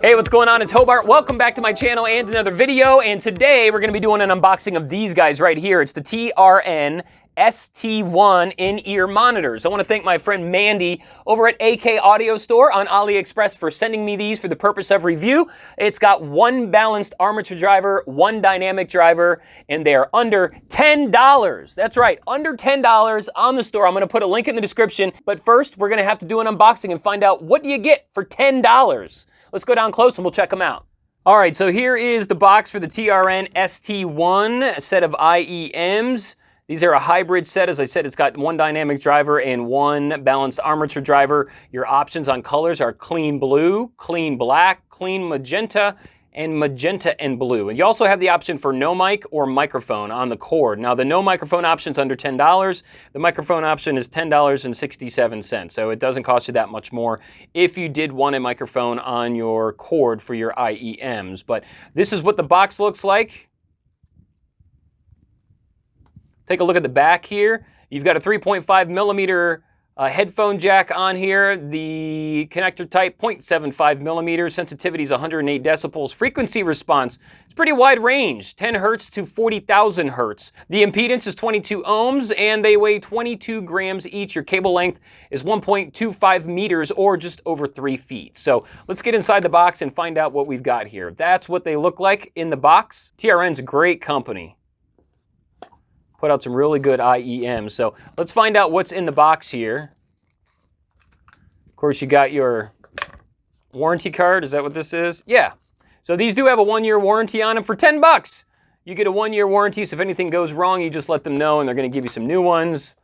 Hey, what's going on? It's Hobart. Welcome back to my channel and another video. And today we're going to be doing an unboxing of these guys right here. It's the TRN ST1 in-ear monitors. I want to thank my friend Mandy over at AK Audio Store on AliExpress for sending me these for the purpose of review. It's got one balanced armature driver, one dynamic driver, and they are under $10. That's right, under $10 on the store. I'm going to put a link in the description. But first, we're going to have to do an unboxing and find out what do you get for $10. Let's go down close and we'll check them out. All right, so here is the box for the TRN ST1, a set of IEM'S. These are a hybrid set. As I said, it's got one dynamic driver and one balanced armature driver. Your options on colors are clean blue, clean black, clean magenta, and magenta and blue. And you also have the option for no mic or microphone on the cord. Now, the no microphone option is under $10. The microphone option is $10.67. So it doesn't cost you that much more if you did want a microphone on your cord for your IEM'S. But this is what the box looks like. Take a look at the back here. You've got a 3.5 millimeter headphone jack on here. The connector type, 0.75 millimeters. Sensitivity is 108 decibels. Frequency response, it's pretty wide range, 10 hertz to 40,000 hertz. The impedance is 22 ohms and they weigh 22 grams each. Your cable length is 1.25 meters or just over 3 feet. So let's get inside the box and find out what we've got here. That's what they look like in the box. TRN's a great company. Put out some really good IEMs. So let's find out what's in the box here. Of course, you got your warranty card. Is that what this is? Yeah. So these do have a 1-year warranty on them for $10. You get a 1-year warranty, so if anything goes wrong, you just let them know and they're going to give you some new ones.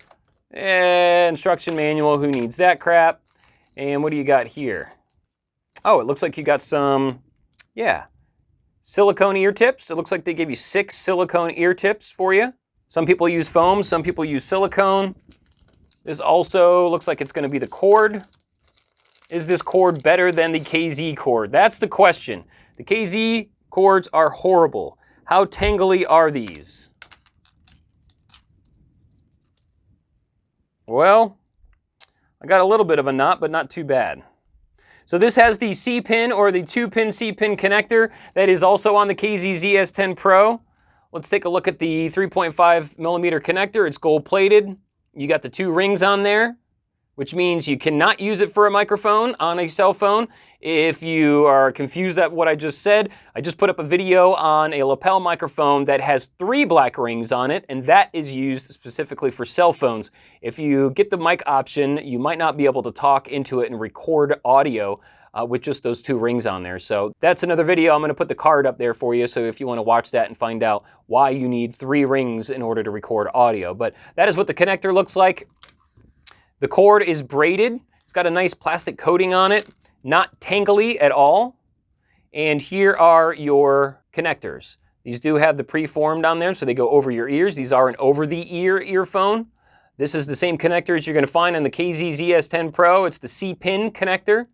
Instruction manual, who needs that crap? And what do you got here? Oh, it looks like you got some, silicone ear tips. It looks like they gave you 6 silicone ear tips for you. Some people use foam, some people use silicone. This also looks like it's going to be the cord. Is this cord better than the KZ cord? That's the question. The KZ cords are horrible. How tangly are these? Well, I got a little bit of a knot, but not too bad. So this has the C-pin or the 2-pin C-pin connector that is also on the KZ ZS10 Pro. Let's take a look at the 3.5 millimeter connector. It's gold plated. You got the 2 rings on there, which means you cannot use it for a microphone on a cell phone. If you are confused at what I just said, I just put up a video on a lapel microphone that has 3 black rings on it, and that is used specifically for cell phones. If you get the mic option, you might not be able to talk into it and record audio with just those 2 rings on there. So that's another video. I'm going to put the card up there for you, so if you want to watch that and find out why you need 3 rings in order to record audio. But that is what the connector looks like. The cord is braided. It's got a nice plastic coating on it, not tangly at all. And here are your connectors. These do have the preformed on there, so they go over your ears. These are an over-the-ear earphone. This is the same connector as you're going to find on the KZ ZS10 Pro. It's the C-pin connector.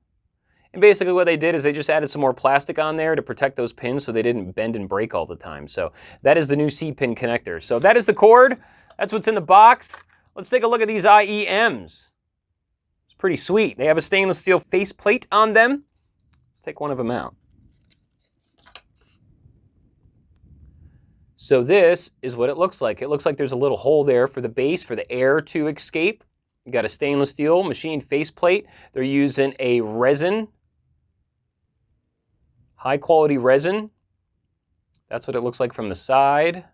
And basically what they did is they just added some more plastic on there to protect those pins so they didn't bend and break all the time. So that is the new C-pin connector. So that is the cord. That's what's in the box. Let's take a look at these IEM'S. It's pretty sweet. They have a stainless steel faceplate on them. Let's take one of them out. So this is what it looks like. It looks like there's a little hole there for the base for the air to escape. You got a stainless steel machined faceplate. They're using a resin. High quality resin. That's what it looks like from the side.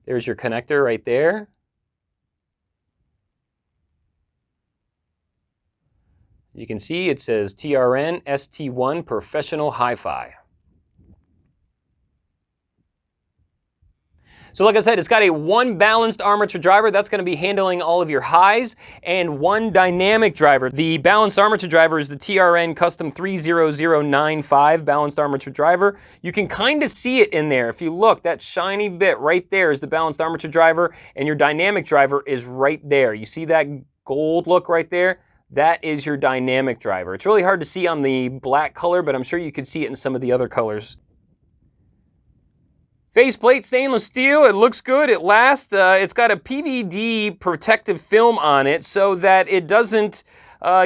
There's your connector right there. You can see it says TRN ST1 Professional Hi-Fi. So like I said, it's got a 1 balanced armature driver. That's going to be handling all of your highs, and 1 dynamic driver. The balanced armature driver is the TRN Custom 30095 balanced armature driver. You can kind of see it in there. If you look, that shiny bit right there is the balanced armature driver, and your dynamic driver is right there. You see that gold look right there? That is your dynamic driver. It's really hard to see on the black color, but I'm sure you could see it in some of the other colors. Faceplate, stainless steel, it looks good, it lasts. It's got a PVD protective film on it so that it doesn't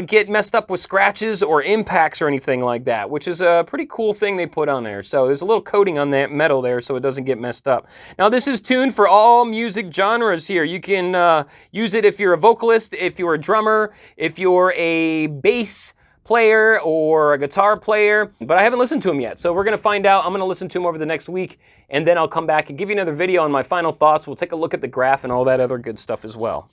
get messed up with scratches or impacts or anything like that, which is a pretty cool thing they put on there. So there's a little coating on that metal there so it doesn't get messed up. Now this is tuned for all music genres here. You can use it if you're a vocalist, if you're a drummer, if you're a bass player or a guitar player, but I haven't listened to them yet. So we're gonna find out. I'm gonna listen to them over the next week, and then I'll come back and give you another video on my final thoughts. We'll take a look at the graph and all that other good stuff as well.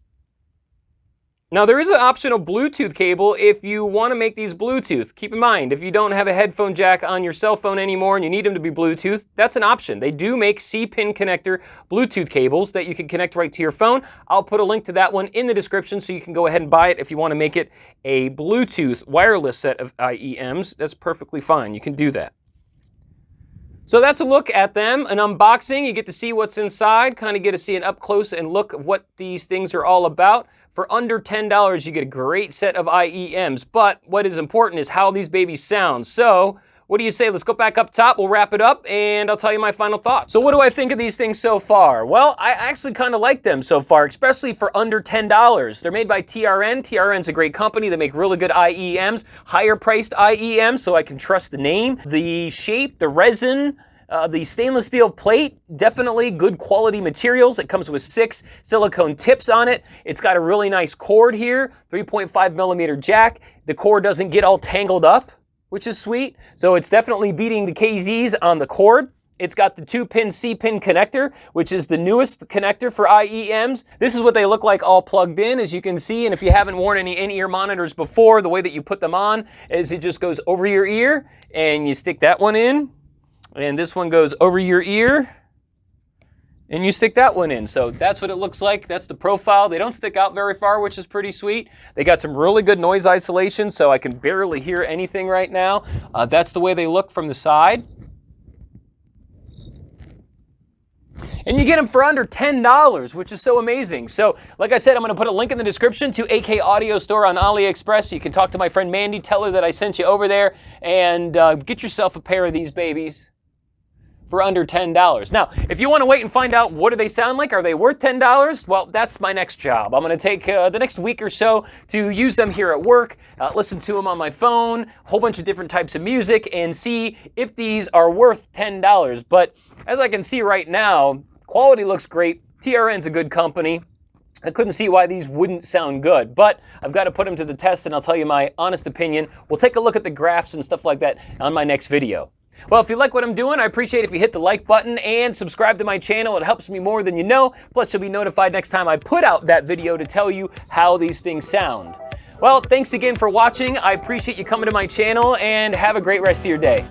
Now there is an optional Bluetooth cable if you want to make these Bluetooth. Keep in mind, if you don't have a headphone jack on your cell phone anymore and you need them to be Bluetooth, that's an option. They do make C-pin connector Bluetooth cables that you can connect right to your phone. I'll put a link to that one in the description so you can go ahead and buy it if you want to make it a Bluetooth wireless set of IEMs. That's perfectly fine. You can do that. So that's a look at them, an unboxing. You get to see what's inside, kind of get to see an up close and look of what these things are all about. For under $10, you get a great set of IEMs, but what is important is how these babies sound. So what do you say? Let's go back up top, we'll wrap it up, and I'll tell you my final thoughts. So what do I think of these things so far? Well, I actually kind of like them so far, especially for under $10. They're made by TRN. TRN's a great company. They make really good IEMs, higher priced IEMs, so I can trust the name. The shape, the resin, the stainless steel plate, definitely good quality materials. It comes with 6 silicone tips on it. It's got a really nice cord here, 3.5 millimeter jack. The cord doesn't get all tangled up, which is sweet. So it's definitely beating the KZs on the cord. It's got the 2-pin C-pin connector, which is the newest connector for IEMs. This is what they look like all plugged in, as you can see. And if you haven't worn any in-ear monitors before, the way that you put them on is it just goes over your ear and you stick that one in. And this one goes over your ear, and you stick that one in. So that's what it looks like. That's the profile. They don't stick out very far, which is pretty sweet. They got some really good noise isolation, so I can barely hear anything right now. That's the way they look from the side. And you get them for under $10, which is so amazing. So, like I said, I'm going to put a link in the description to AK Audio Store on AliExpress. You can talk to my friend Mandy, tell her that I sent you over there, and get yourself a pair of these babies for under $10. Now, if you want to wait and find out what do they sound like, are they worth $10? Well, that's my next job. I'm going to take the next week or so to use them here at work, listen to them on my phone, a whole bunch of different types of music, and see if these are worth $10. But as I can see right now, quality looks great. TRN's a good company. I couldn't see why these wouldn't sound good, but I've got to put them to the test, and I'll tell you my honest opinion. We'll take a look at the graphs and stuff like that on my next video. Well, if you like what I'm doing, I appreciate if you hit the like button and subscribe to my channel. It helps me more than you know. Plus, you'll be notified next time I put out that video to tell you how these things sound. Well, thanks again for watching. I appreciate you coming to my channel, and have a great rest of your day.